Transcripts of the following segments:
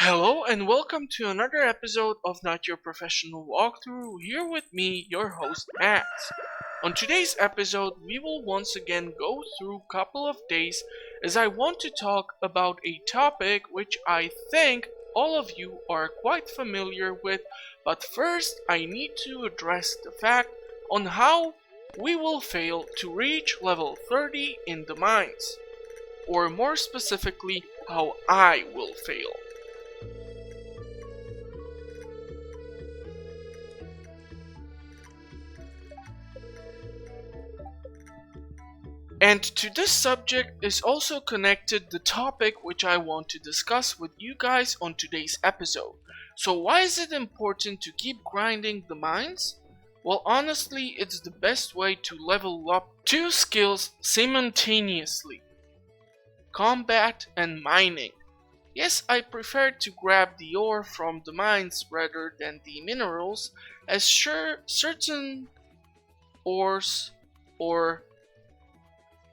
Hello and welcome to another episode of Not Your Professional Walkthrough, here with me, your host Matt. On today's episode, we will once again go through a couple of days as I want to talk about a topic which I think all of you are quite familiar with, but first I need to address the fact on how we will fail to reach level 30 in the mines, or more specifically, how I will fail. And to this subject is also connected the topic which I want to discuss with you guys on today's episode. So why is it important to keep grinding the mines? Well, honestly, it's the best way to level up two skills simultaneously: combat and mining. Yes, I prefer to grab the ore from the mines rather than the minerals, as certain ores or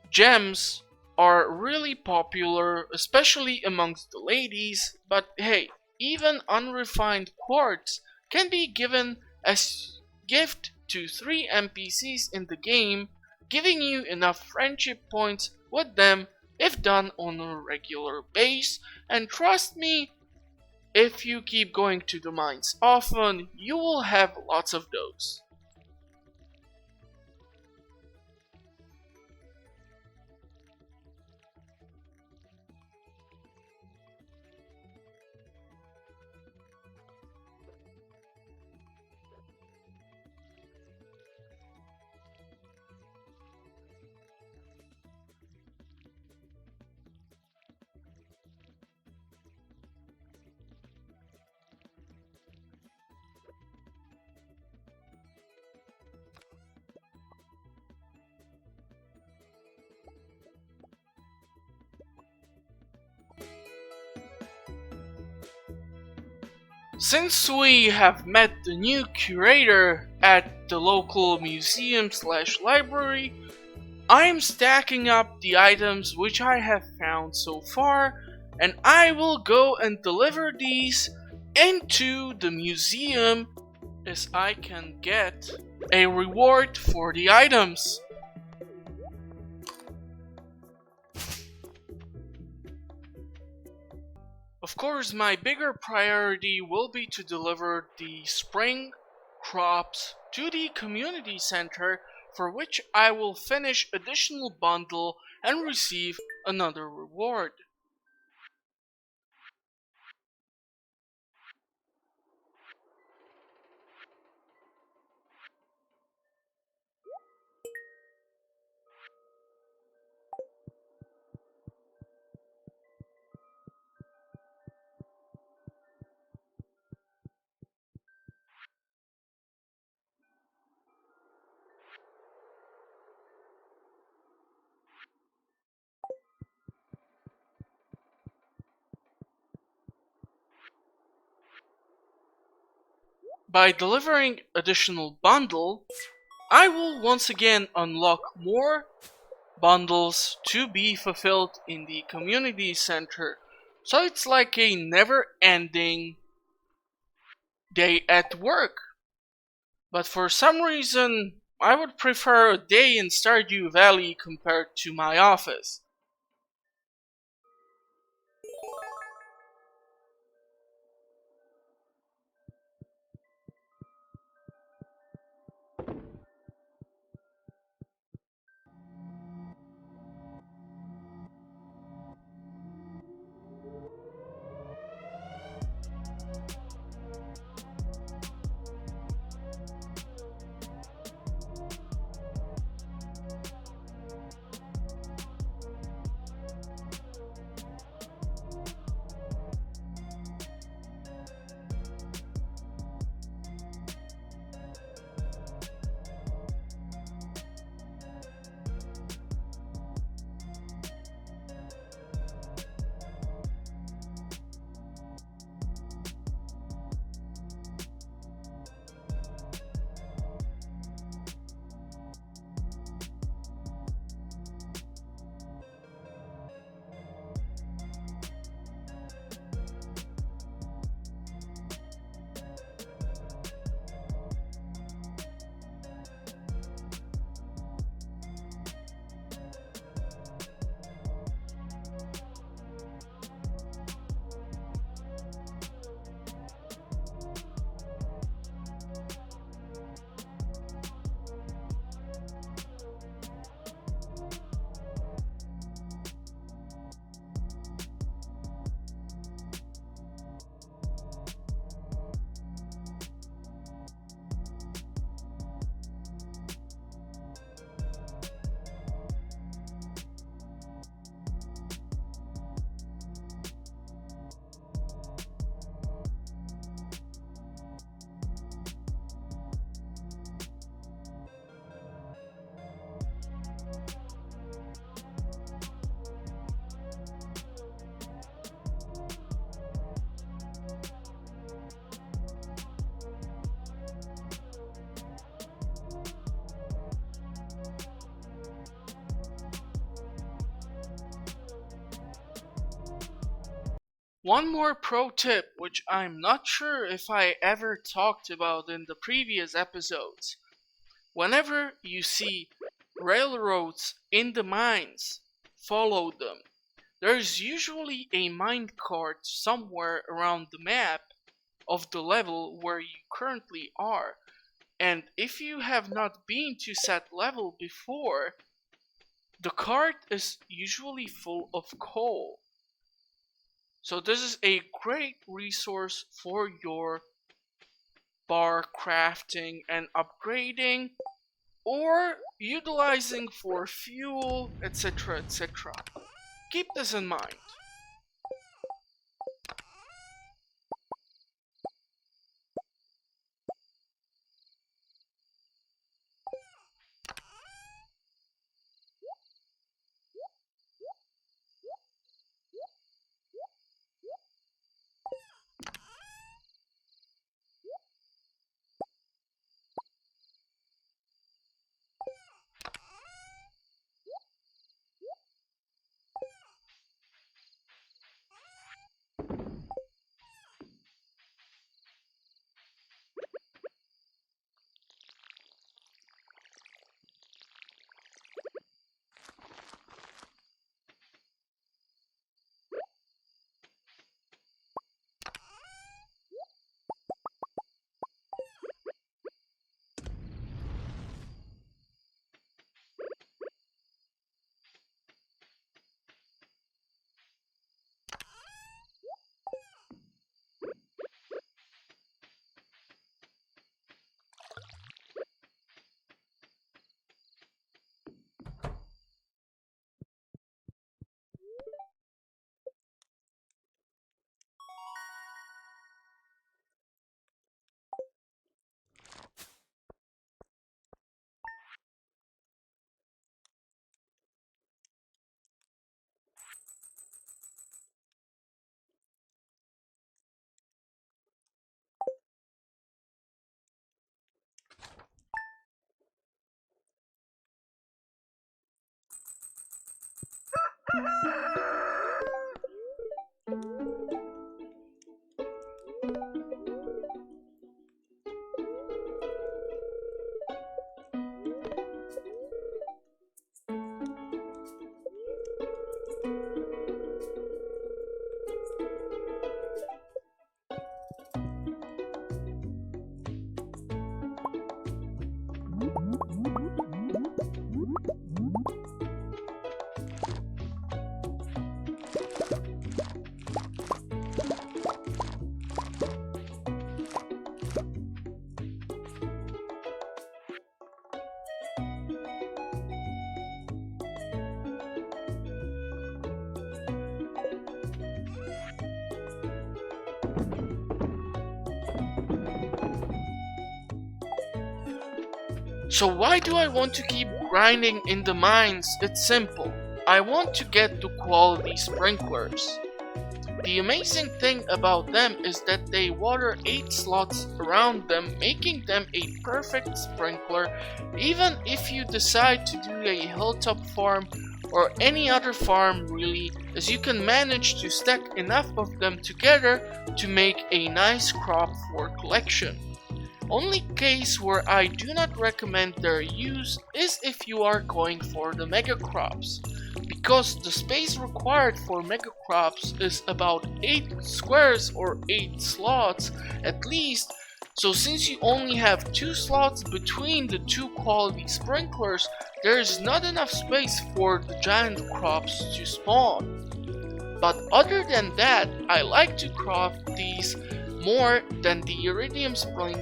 gems are really popular, especially amongst the ladies, but hey, even unrefined quartz can be given as gift to 3 NPCs in the game, giving you enough friendship points with them if done on a regular base, and trust me, if you keep going to the mines often, you will have lots of those. Since we have met the new curator at the local museum/library, I am stacking up the items which I have found so far, and I will go and deliver these into the museum as I can get a reward for the items. Of course, my bigger priority will be to deliver the spring crops to the community center, for which I will finish additional bundle and receive another reward. By delivering additional bundle, I will once again unlock more bundles to be fulfilled in the community center. So it's like a never ending day at work. But for some reason, I would prefer a day in Stardew Valley compared to my office. One more pro tip, which I'm not sure if I ever talked about in the previous episodes. Whenever you see railroads in the mines, follow them. There's usually a mine cart somewhere around the map of the level where you currently are. And if you have not been to said level before, the cart is usually full of coal. So this is a great resource for your bar crafting and upgrading, or utilizing for fuel, etc. etc. Keep this in mind. So why do I want to keep grinding in the mines? It's simple. I want to get the quality sprinklers. The amazing thing about them is that they water 8 slots around them, making them a perfect sprinkler even if you decide to do a hilltop farm or any other farm really, as you can manage to stack enough of them together to make a nice crop for collection. Only case where I do not recommend their use is if you are going for the mega crops, because the space required for mega crops is about 8 squares or 8 slots at least. So since you only have 2 slots between the 2 quality sprinklers, there is not enough space for the giant crops to spawn. But other than that, I like to craft these more than the iridium spring.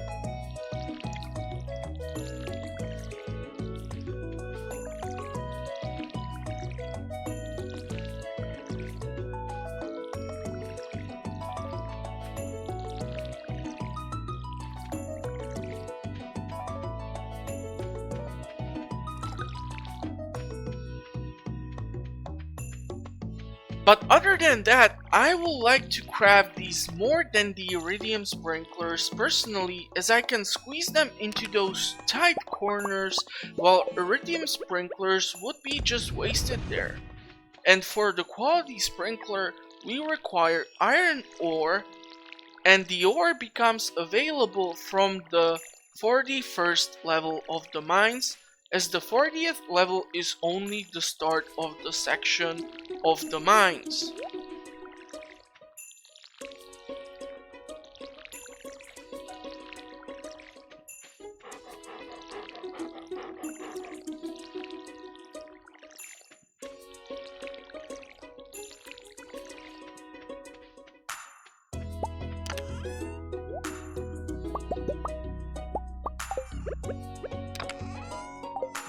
But other than that, I will like to craft these more than the iridium sprinklers personally, as I can squeeze them into those tight corners while iridium sprinklers would be just wasted there. And for the quality sprinkler, we require iron ore, and the ore becomes available from the 41st level of the mines, as the 40th level is only the start of the section of the mines.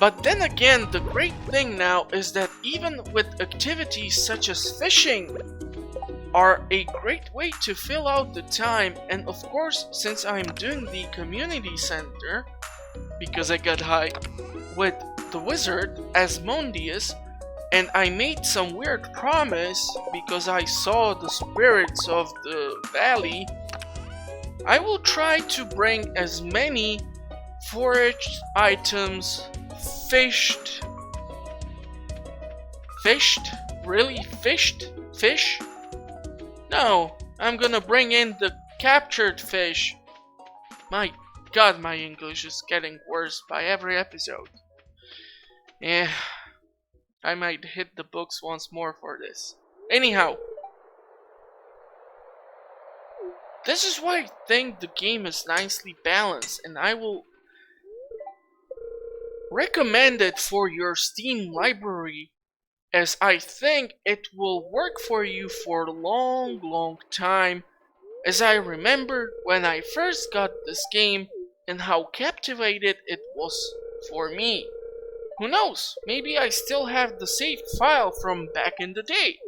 But then again, the great thing now is that even with activities such as fishing are a great way to fill out the time, and of course, since I'm doing the community center, because I got high with the wizard Asmodeus, and I made some weird promise because I saw the spirits of the valley, I will try to bring as many foraged items, fished? Really? Fished? Fish? No, I'm gonna bring in the captured fish. My god, my English is getting worse by every episode. Yeah, I might hit the books once more for this. Anyhow, this is why I think the game is nicely balanced, and I will recommend it for your Steam library, as I think it will work for you for a long time, as I remembered when I first got this game and how captivated it was for me. Who knows, maybe I still have the saved file from back in the day.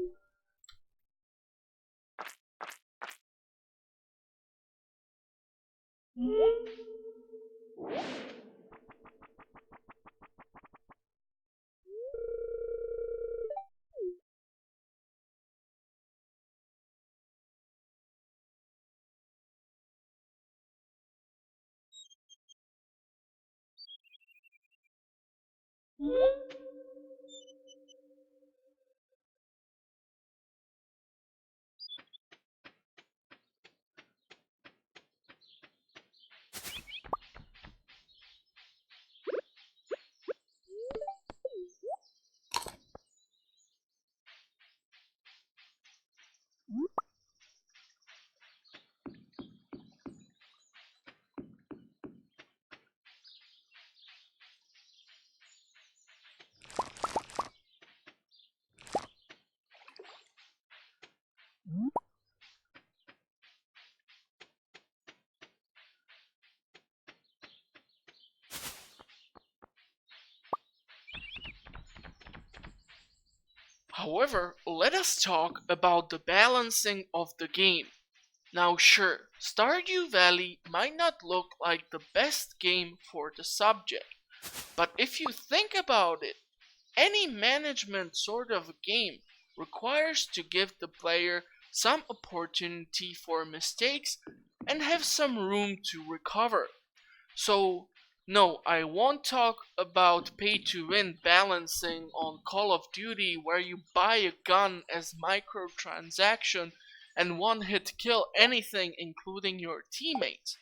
However, let us talk about the balancing of the game. Now sure, Stardew Valley might not look like the best game for the subject, but if you think about it, any management sort of game requires to give the player some opportunity for mistakes and have some room to recover. So, no, I won't talk about pay to win balancing on Call of Duty where you buy a gun as microtransaction and one hit kill anything including your teammates.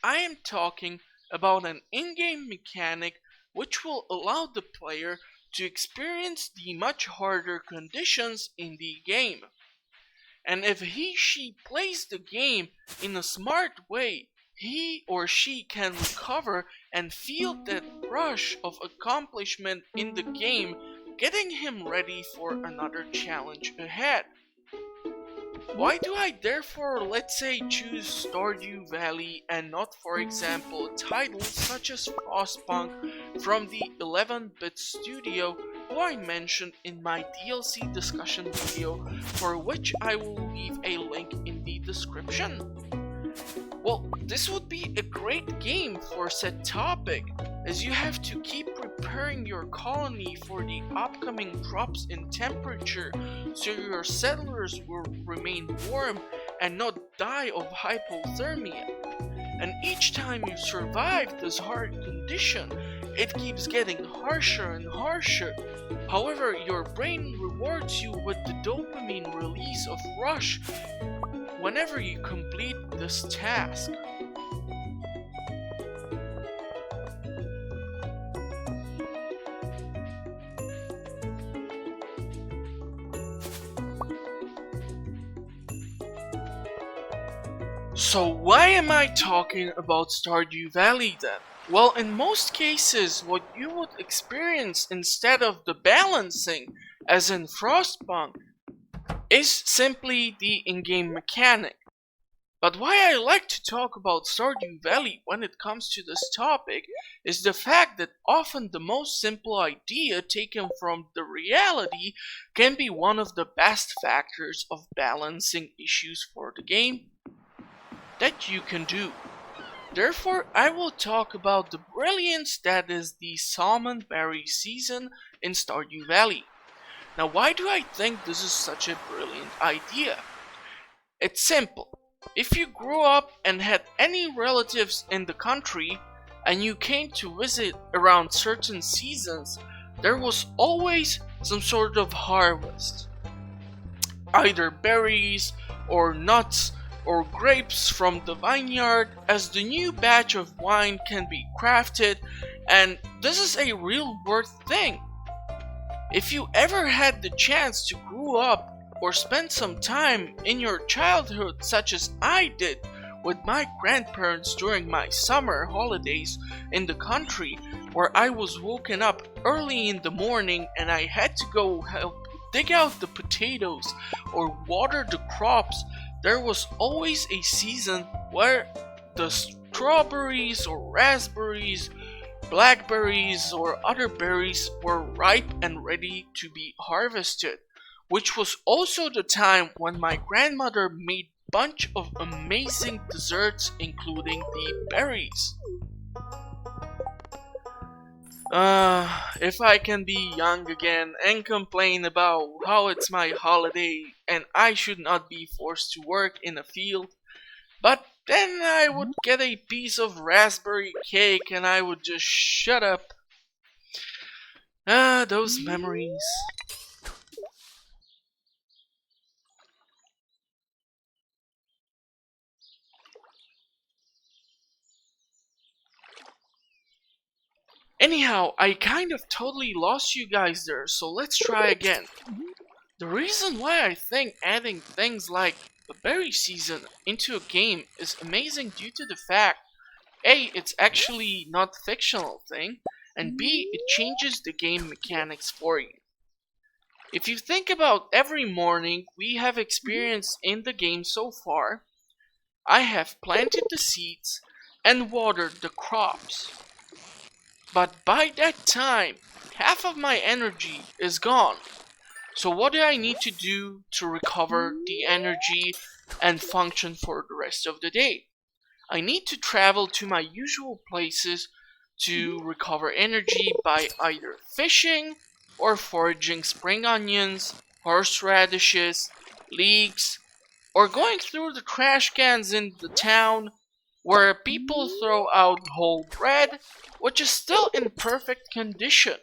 I am talking about an in-game mechanic which will allow the player to experience the much harder conditions in the game. And if he/she plays the game in a smart way, he or she can recover and feel that rush of accomplishment in the game, getting him ready for another challenge ahead. Why do I therefore, let's say, choose Stardew Valley and not, for example, titles such as Frostpunk from the 11-bit studio who I mentioned in my DLC discussion video, for which I will leave a link in the description? Well, this would be a great game for said topic, as you have to keep preparing your colony for the upcoming drops in temperature so your settlers will remain warm and not die of hypothermia. And each time you survive this hard condition, it keeps getting harsher and harsher. However, your brain rewards you with the dopamine release of rush whenever you complete this task. So why am I talking about Stardew Valley then? Well, in most cases, what you would experience instead of the balancing, as in Frostpunk, is simply the in-game mechanic. But why I like to talk about Stardew Valley when it comes to this topic is the fact that often the most simple idea taken from the reality can be one of the best factors of balancing issues for the game that you can do. Therefore, I will talk about the brilliance that is the salmon berry season in Stardew Valley. Now, why do I think this is such a brilliant idea? It's simple. If you grew up and had any relatives in the country and you came to visit around certain seasons, there was always some sort of harvest. Either berries or nuts or grapes from the vineyard, as the new batch of wine can be crafted, and this is a real world thing. If you ever had the chance to grow up or spend some time in your childhood, such as I did with my grandparents during my summer holidays in the country, where I was woken up early in the morning and I had to go help dig out the potatoes or water the crops, there was always a season where the strawberries or raspberries, blackberries or other berries were ripe and ready to be harvested, which was also the time when my grandmother made bunch of amazing desserts including the berries. If I can be young again and complain about how it's my holiday and I should not be forced to work in a field, but then I would get a piece of raspberry cake and I would just shut up. Those memories. Anyhow, I kind of totally lost you guys there, so let's try again. The reason why I think adding things like the berry season into a game is amazing due to the fact A, it's actually not a fictional thing, and B, it changes the game mechanics for you. If you think about every morning we have experienced in the game so far, I have planted the seeds and watered the crops. But by that time, half of my energy is gone. So what do I need to do to recover the energy and function for the rest of the day? I need to travel to my usual places to recover energy by either fishing or foraging spring onions, horseradishes, leeks, or going through the trash cans in the town where people throw out whole bread, which is still in perfect condition.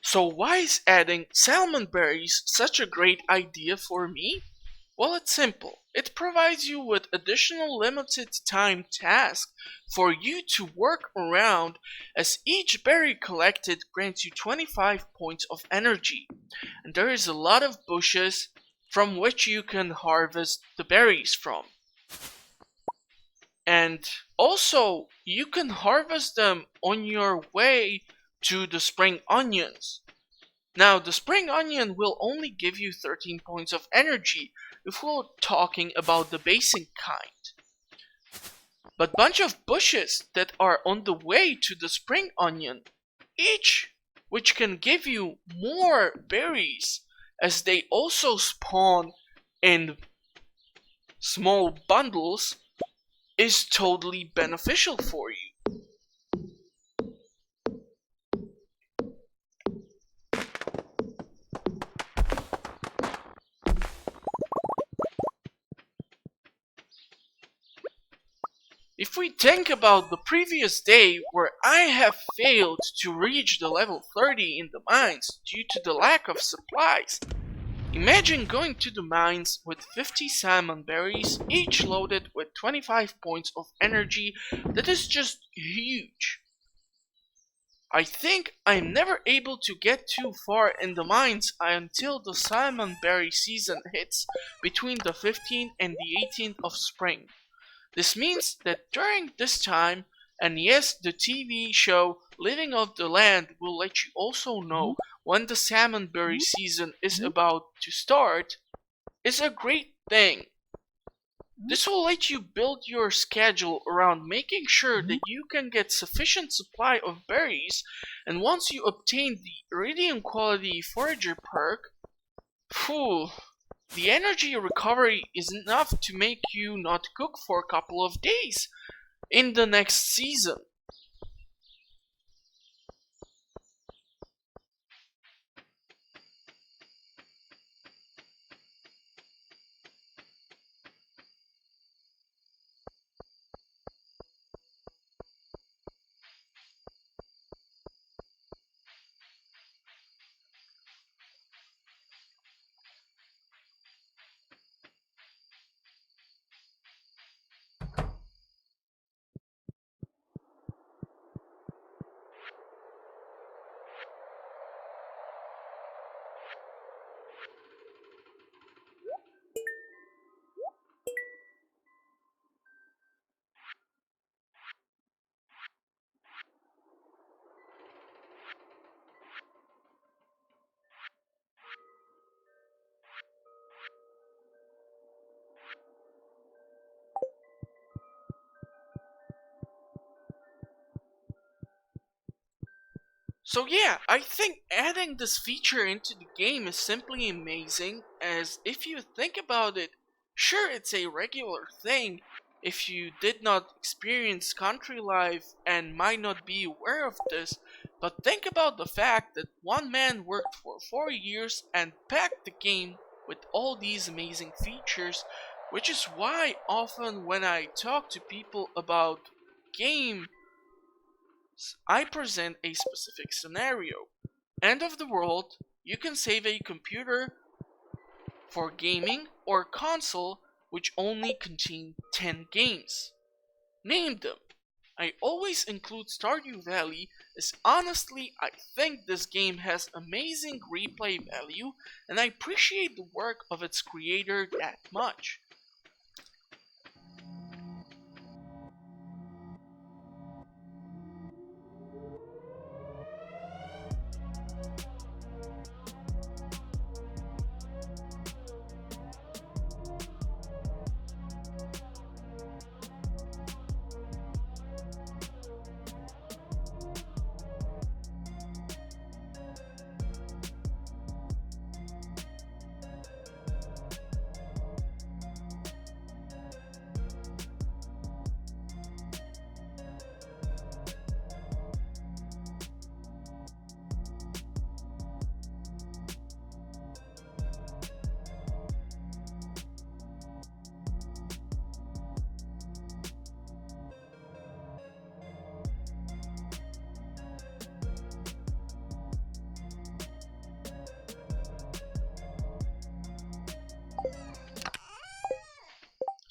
So why is adding salmon berries such a great idea for me? Well, it's simple. It provides you with additional limited time tasks for you to work around, as each berry collected grants you 25 points of energy. And there is a lot of bushes from which you can harvest the berries from. And also, you can harvest them on your way to the spring onions. Now, the spring onion will only give you 13 points of energy if we're talking about the basic kind. But bunch of bushes that are on the way to the spring onion each which can give you more berries as they also spawn in small bundles is totally beneficial for you. If we think about the previous day where I have failed to reach the level 30 in the mines due to the lack of supplies, imagine going to the mines with 50 salmon berries, each loaded with 25 points of energy. That is just huge. I think I'm never able to get too far in the mines until the salmon berry season hits between the 15th and the 18th of spring. This means that during this time, and yes, the TV show Living Off the Land will let you also know when the salmonberry season is about to start, is a great thing. This will let you build your schedule around making sure that you can get sufficient supply of berries, and once you obtain the Iridium Quality Forager perk, phew, the energy recovery is enough to make you not cook for a couple of days in the next season. So yeah, I think adding this feature into the game is simply amazing, as if you think about it, sure it's a regular thing if you did not experience country life and might not be aware of this, but think about the fact that one man worked for 4 years and packed the game with all these amazing features, which is why often when I talk to people about game I present a specific scenario. End of the world, you can save a computer for gaming or console which only contain 10 games. Name them. I always include Stardew Valley as honestly I think this game has amazing replay value and I appreciate the work of its creator that much.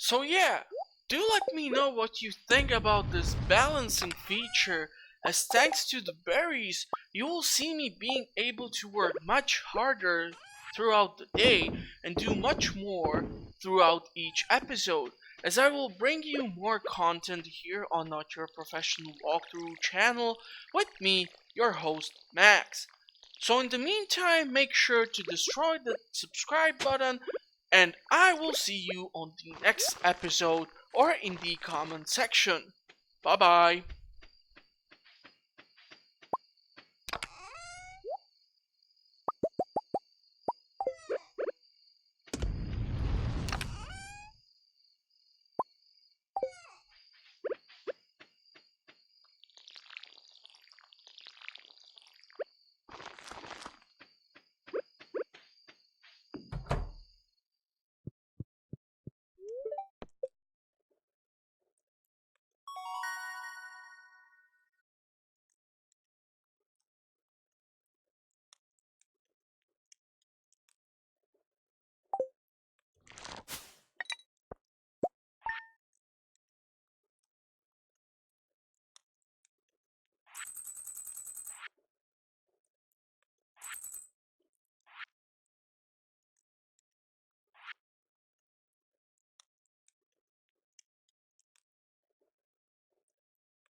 So yeah, do let me know what you think about this balancing feature, as thanks to the berries, you will see me being able to work much harder throughout the day and do much more throughout each episode, as I will bring you more content here on Not Your Professional Walkthrough channel with me, your host, Max. So in the meantime, make sure to destroy the subscribe button and I will see you on the next episode or in the comment section. Bye bye.